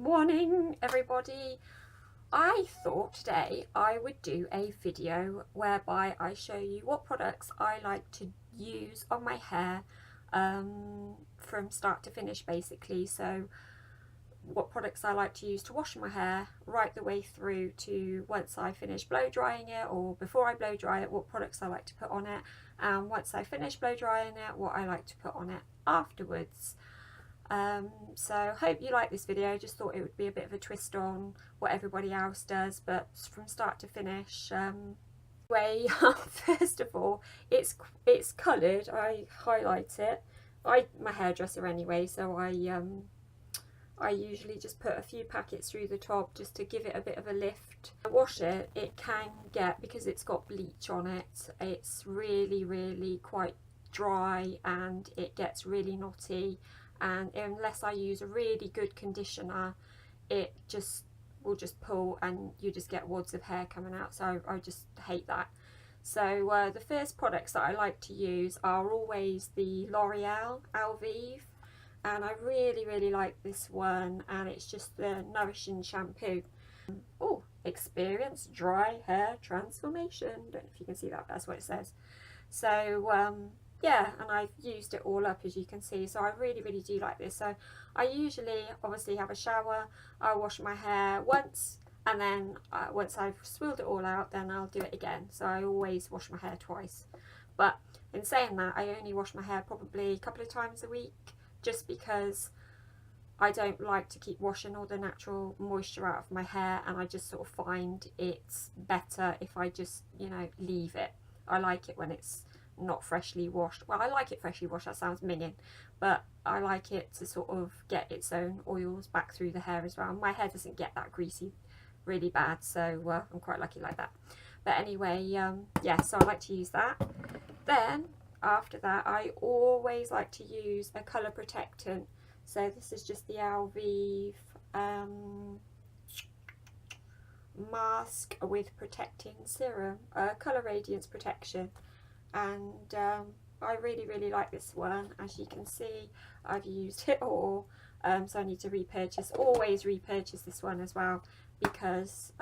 Morning everybody. I thought today I would do a video whereby I show you what products I like to use on my hair from start to finish basically. So what products I like to use to wash my hair right the way through to once I finish blow drying it, or before I blow dry it, what products I like to put on it, and once I finish blow drying it, what I like to put on it afterwards. So hope you like this video. Just thought it would be a bit of a twist on what everybody else does, but from start to finish. First of all, it's coloured. I highlight it. My hairdresser anyway, so I usually just put a few packets through the top just to give it a bit of a lift. Wash it, it can get, because it's got bleach on it, it's really quite dry and it gets really knotty. And unless I use a really good conditioner, it will just pull and you just get wads of hair coming out. So I just hate that. So the first products that I like to use are always the L'Oreal Alvive, and I really like this one, and it's just the nourishing shampoo. Oh, experience dry hair transformation. Don't know if you can see that, but that's what it says. So yeah, and I've used it all up, as you can see, so I really do like this. So I usually obviously have a shower, I wash my hair once, and then once I've swilled it all out, then I'll do it again. So I always wash my hair twice. But in saying that, I only wash my hair probably a couple of times a week, just because I don't like to keep washing all the natural moisture out of my hair, and I just sort of find it's better if I just, you know, leave it. I like it when it's not freshly washed. Well, I like it freshly washed, that sounds minging, but I like it to sort of get its own oils back through the hair as well. My hair doesn't get that greasy really bad, so I'm quite lucky like that. But anyway, yeah, so I like to use that. Then after that, I always like to use a colour protectant. So this is just the Alvive mask with protecting serum, colour radiance protection. And I really like this one. As you can see, I've used it all, so I need to always repurchase this one as well, because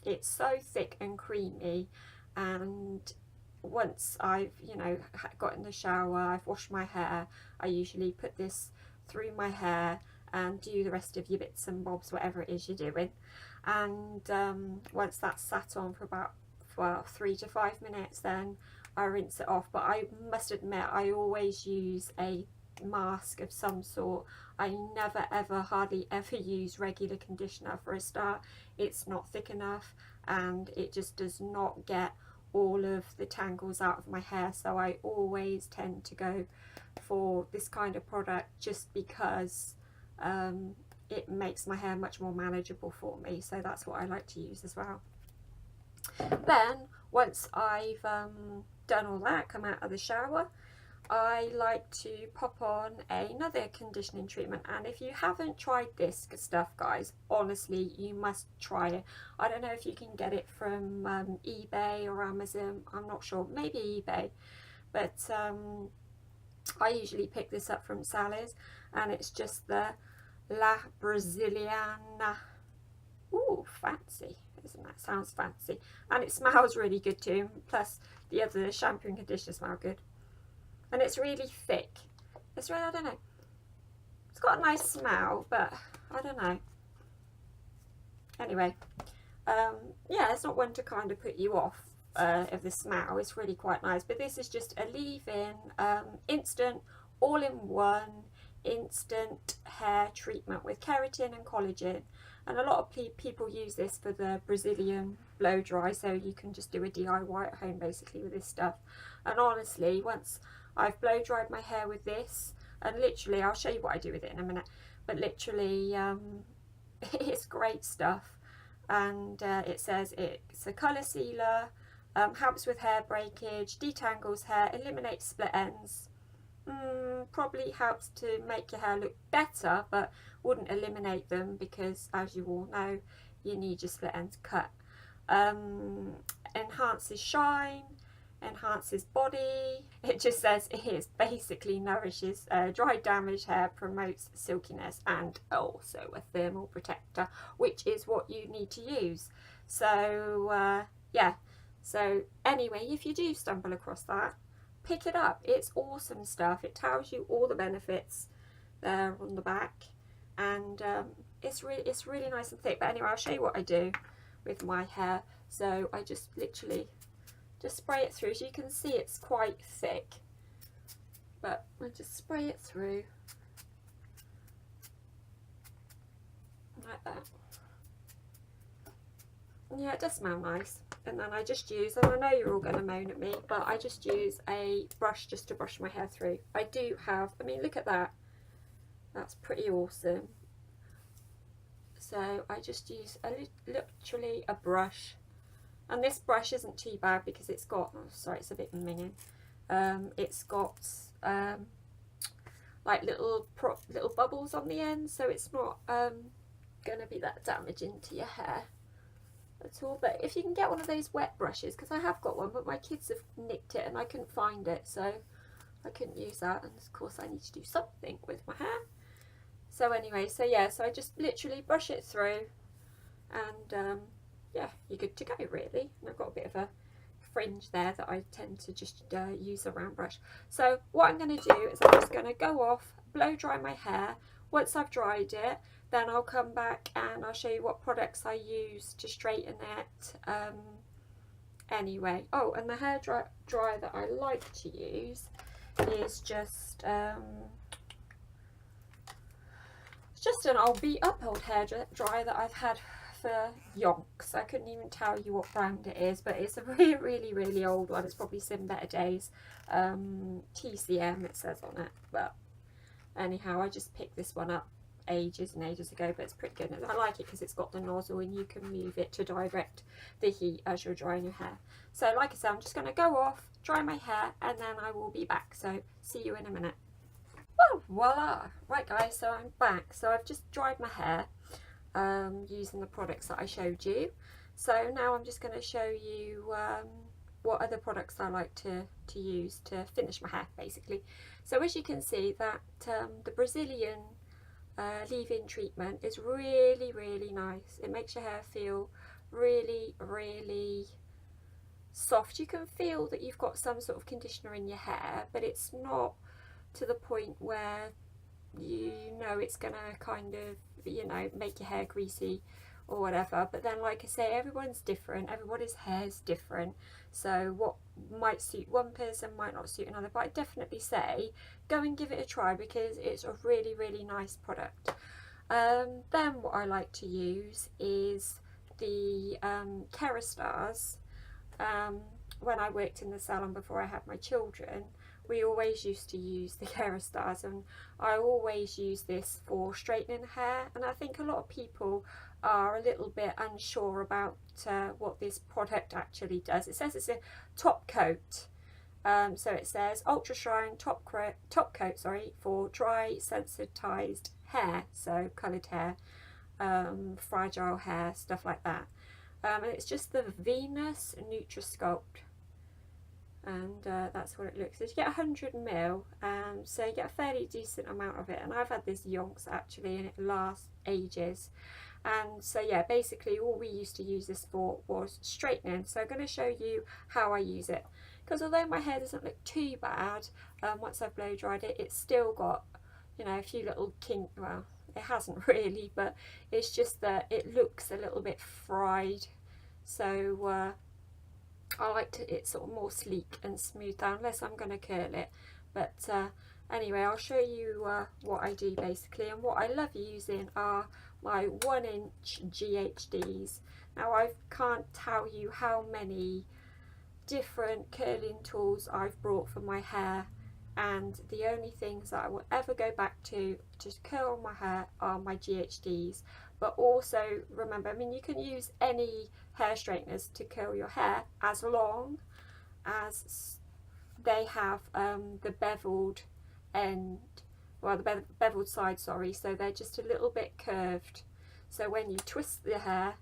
it's so thick and creamy. And once I've, you know, got in the shower, I've washed my hair, I usually put this through my hair and do the rest of your bits and bobs, whatever it is you're doing. And once that's sat on for about 3 to 5 minutes, then I rinse it off. But I must admit, I always use a mask of some sort. I never ever, hardly ever use regular conditioner. For a start, it's not thick enough and it just does not get all of the tangles out of my hair. So I always tend to go for this kind of product, just because it makes my hair much more manageable for me. So that's what I like to use as well. Then once I've done all that, come out of the shower, I like to pop on another conditioning treatment. And if you haven't tried this stuff, guys, honestly, you must try it. I don't know if you can get it from eBay or Amazon, I'm not sure, maybe eBay, but I usually pick this up from Sally's, and it's just the La Brasiliana. Ooh, fancy, isn't that? Sounds fancy. And it smells really good too, plus the other shampoo and conditioner smell good. And it's really thick. It's really, I don't know, it's got a nice smell, but I don't know. Anyway, yeah, it's not one to kind of put you off of the smell. It's really quite nice. But this is just a leave-in instant, all-in-one instant hair treatment with keratin and collagen. And a lot of people use this for the Brazilian blow dry, so you can just do a DIY at home basically with this stuff. And honestly, once I've blow dried my hair with this, and literally, I'll show you what I do with it in a minute, but literally it's great stuff. And it says it's a colour sealer, helps with hair breakage, detangles hair, eliminates split ends. Probably helps to make your hair look better, but wouldn't eliminate them, because as you all know, you need your split ends cut. Enhances shine, enhances body. It just says it basically nourishes dry damaged hair, promotes silkiness, and also a thermal protector, which is what you need to use. So yeah, so anyway, if you do stumble across that, pick it up. It's awesome stuff. It tells you all the benefits there on the back, and it's really nice and thick. But anyway, I'll show you what I do with my hair. So I just literally just spray it through. As you can see, it's quite thick, but I just spray it through like that. Yeah, it does smell nice. And then I just use, and I know you're all going to moan at me, but I just use a brush just to brush my hair through. I do have, I mean, look at that. That's pretty awesome. So I just use literally a brush. And this brush isn't too bad because it's got, oh, sorry, it's a bit minging. It's got like little bubbles on the end, so it's not going to be that damaging to your hair at all. But if you can get one of those wet brushes, because I have got one, but my kids have nicked it and I couldn't find it, so I couldn't use that. And of course I need to do something with my hair. So anyway, so yeah, so I just literally brush it through, and yeah, you're good to go really. And I've got a bit of a fringe there that I tend to just use a round brush. So what I'm going to do is I'm just going to go off, blow dry my hair. Once I've dried it, then I'll come back and I'll show you what products I use to straighten it anyway. Oh, and the hair dryer that I like to use is just it's just an old beat up old hair dryer that I've had for yonks. I couldn't even tell you what brand it is, but it's a really old one. It's probably seen better days. TCM it says on it, but anyhow, I just picked this one up ages and ages ago, but it's pretty good. And I like it because it's got the nozzle and you can move it to direct the heat as you're drying your hair. So like I said, I'm just going to go off, dry my hair, and then I will be back. So see you in a minute. Well, voila. Right guys, so I'm back. So I've just dried my hair using the products that I showed you. So now I'm just going to show you what other products I like to use to finish my hair basically. So as you can see that the Brazilian leave-in treatment is really nice. It makes your hair feel really soft. You can feel that you've got some sort of conditioner in your hair, but it's not to the point where you know it's gonna kind of, you know, make your hair greasy or whatever. But then like I say, everyone's different, everybody's hair is different, so what might suit one person might not suit another. But I definitely say go and give it a try because it's a really nice product. Then what I like to use is the Kerastars. When I worked in the salon before I had my children, we always used to use the Kerastars, and I always use this for straightening hair. And I think a lot of people are a little bit unsure about what this product actually does. It says it's a top coat, so it says ultra shine top coat, sorry, for dry sensitized hair, so coloured hair, fragile hair, stuff like that. And it's just the Venus Nutri-Sculpt, and that's what it looks. So you get 100 ml, so you get a fairly decent amount of it. And I've had this yonks actually, and it lasts ages. And so yeah, basically all we used to use this for was straightening. So I'm going to show you how I use it, because although my hair doesn't look too bad, once I've blow dried it, it's still got, you know, a few little kink. Well, it hasn't really, but it's just that it looks a little bit fried. So I like it sort of more sleek and smooth down, unless I'm going to curl it. But anyway, I'll show you what I do basically. And what I love using are my 1-inch GHDs. Now I can't tell you how many different curling tools I've brought for my hair, and the only things that I will ever go back to curl my hair are my GHDs. But also remember, I mean, you can use any hair straighteners to curl your hair as long as they have the beveled end, well, the beveled side, sorry, so they're just a little bit curved, so when you twist the hair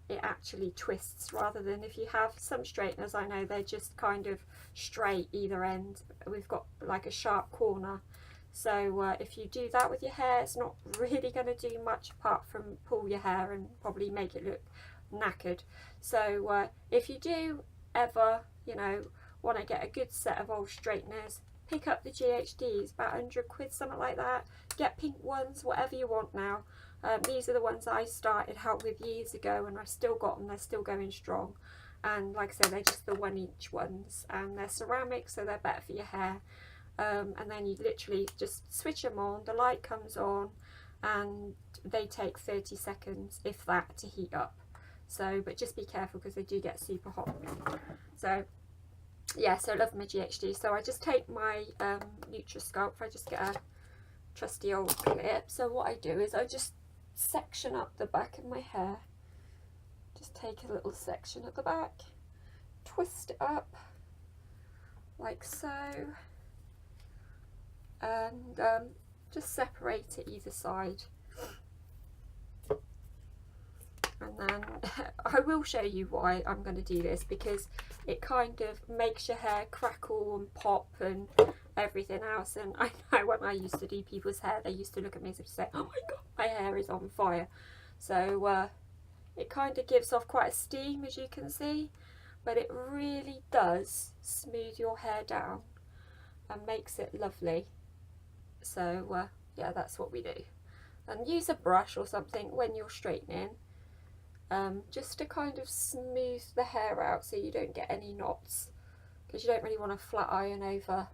it actually twists, rather than if you have some straighteners, I know they're just kind of straight either end. We've got like a sharp corner. So if you do that with your hair, it's not really going to do much apart from pull your hair and probably make it look knackered. So if you do ever, you know, want to get a good set of old straighteners, pick up the GHDs, about 100 quid, something like that. Get pink ones, whatever you want now. These are the ones I started out with years ago, and I've still got them. They're still going strong. And like I said, they're just the 1-inch ones, and they're ceramic, so they're better for your hair. And then you literally just switch them on, the light comes on, and they take 30 seconds, if that, to heat up. So, but just be careful because they do get super hot. So yeah, so I love my GHD. So I just take my Nutri-Sculpt, I just get a trusty old clip. So what I do is I just section up the back of my hair. Just take a little section at the back, twist it up like so, and just separate it either side. And then I will show you why I'm going to do this, because it kind of makes your hair crackle and pop and everything else. And I know when I used to do people's hair, they used to look at me and say, oh my god, my hair is on fire. So it kind of gives off quite a steam, as you can see, but it really does smooth your hair down and makes it lovely. So yeah, that's what we do. And use a brush or something when you're straightening, just to kind of smooth the hair out so you don't get any knots, because you don't really want to flat iron over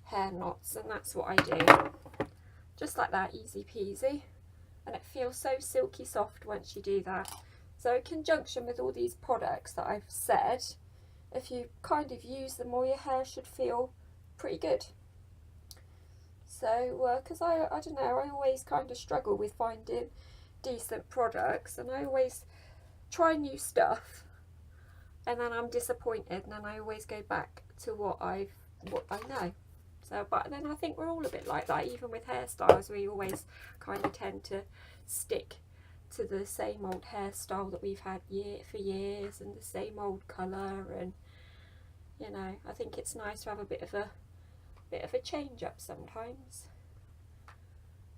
hair knots. And that's what I do, just like that, easy peasy. And it feels so silky soft once you do that. So in conjunction with all these products that I've said, if you kind of use them, all your hair should feel pretty good. So because I don't know, I always kind of struggle with finding decent products, and I always try new stuff and then I'm disappointed, and then I always go back to what I know. So, but then I think we're all a bit like that, even with hairstyles. We always kind of tend to stick to the same old hairstyle that we've had for years, and the same old colour. And you know, I think it's nice to have a bit of a change up sometimes.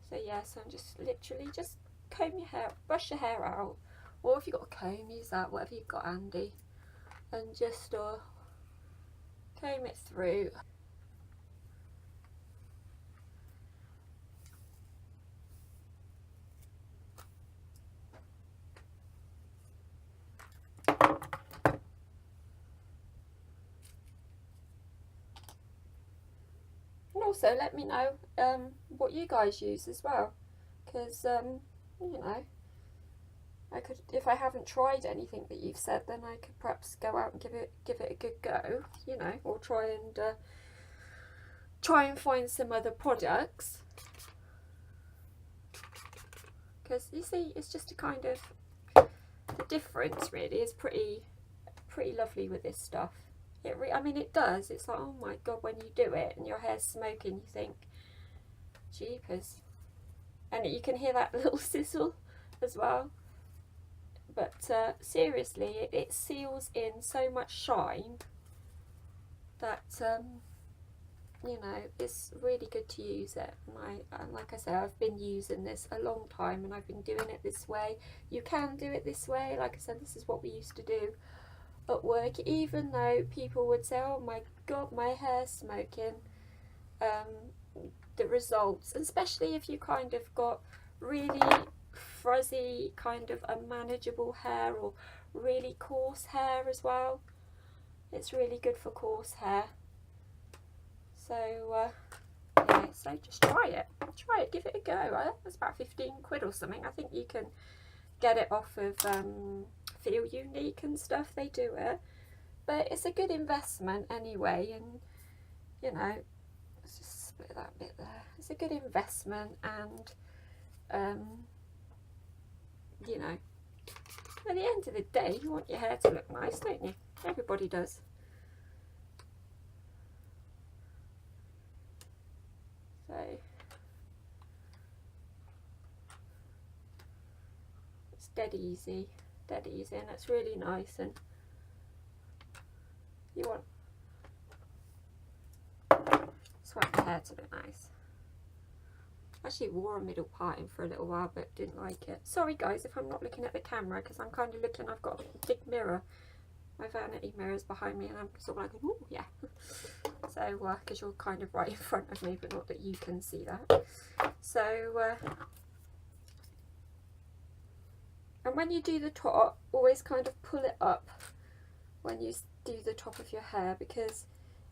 So yeah, so I'm just literally just comb your hair, brush your hair out, or if you've got a comb, use that, whatever you've got handy, and just comb it through. And also let me know what you guys use as well, because you know, I could, if I haven't tried anything that you've said, then I could perhaps go out and give it a good go, you know, or try and find some other products, because you see, it's just a kind of, the difference really is pretty lovely with this stuff. I mean, it does. It's like, oh my god, when you do it and your hair's smoking, you think, jeepers. And you can hear that little sizzle as well. But seriously, it seals in so much shine that you know, it's really good to use it. And like I say, I've been using this a long time, and I've been doing it this way. You can do it this way. Like I said, this is what we used to do at work, even though people would say, oh my god, my hair's smoking. The results, especially if you kind of got really frizzy, kind of unmanageable hair, or really coarse hair as well, it's really good for coarse hair. So yeah, so just try it, give it a go. It's about 15 quid or something. I think you can get it off of Feel Unique and stuff, they do it, but it's a good investment anyway. And you know, let's just split that bit there. It's a good investment, and you know, at the end of the day, you want your hair to look nice, don't you? Everybody does. So it's dead steadies in. It's really nice, and you want sweat the hair to look nice. Actually wore a middle parting for a little while but didn't like it. Sorry guys if I'm not looking at the camera, because I'm kind of looking, I've got a big mirror, my vanity mirror's behind me, and I'm sort of like, oh yeah. So because you're kind of right in front of me, but not that you can see that. So and when you do the top, always kind of pull it up when you do the top of your hair, because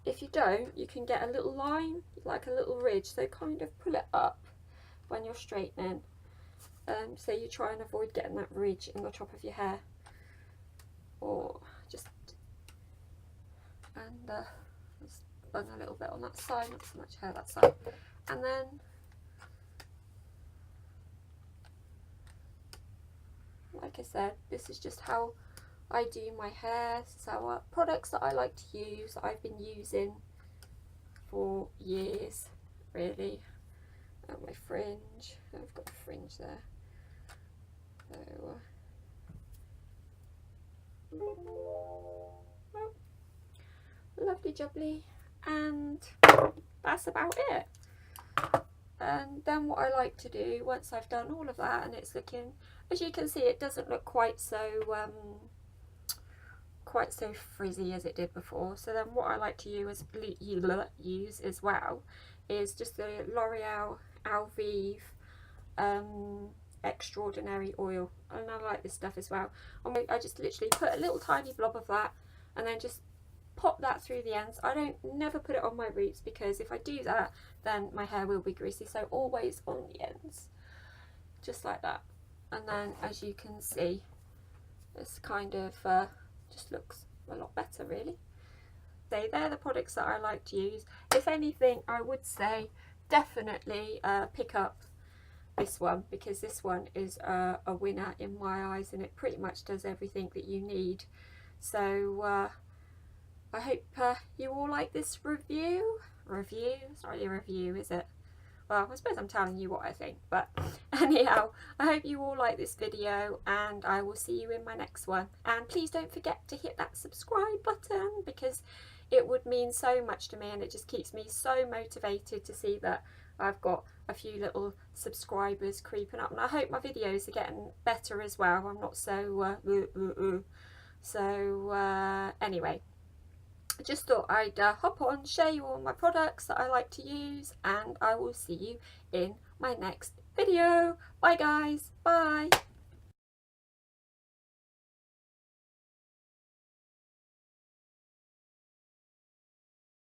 if you don't, you can get a little line, like a little ridge, so kind of pull it up when you're straightening, so you try and avoid getting that ridge in the top of your hair, or just, and just bung a little bit on that side, not so much hair that side, and then like I said, this is just how I do my hair. So products that I like to use, that I've been using for years really. My fringe, I've got a fringe there, so lovely jubbly, and that's about it. And then what I like to do once I've done all of that, and it's looking, as you can see, it doesn't look quite so frizzy as it did before. So then what I like to use as well is just the L'Oreal Alvive Extraordinary Oil, and I like this stuff as well. I just literally put a little tiny blob of that and then just pop that through the ends. I don't never put it on my roots, because if I do that then my hair will be greasy, so always on the ends, just like that. And then as you can see, this kind of just looks a lot better really. So they're the products that I like to use. If anything, I would say definitely pick up this one, because this one is a winner in my eyes, and it pretty much does everything that you need. So I hope you all like this review. It's not really a review, is it? Well, I suppose I'm telling you what I think, but anyhow, I hope you all like this video, and I will see you in my next one. And please don't forget to hit that subscribe button, because it would mean so much to me, and it just keeps me so motivated to see that I've got a few little subscribers creeping up. And I hope my videos are getting better as well. I'm not so anyway, I just thought I'd hop on, share you all my products that I like to use, and I will see you in my next video. Bye guys, bye.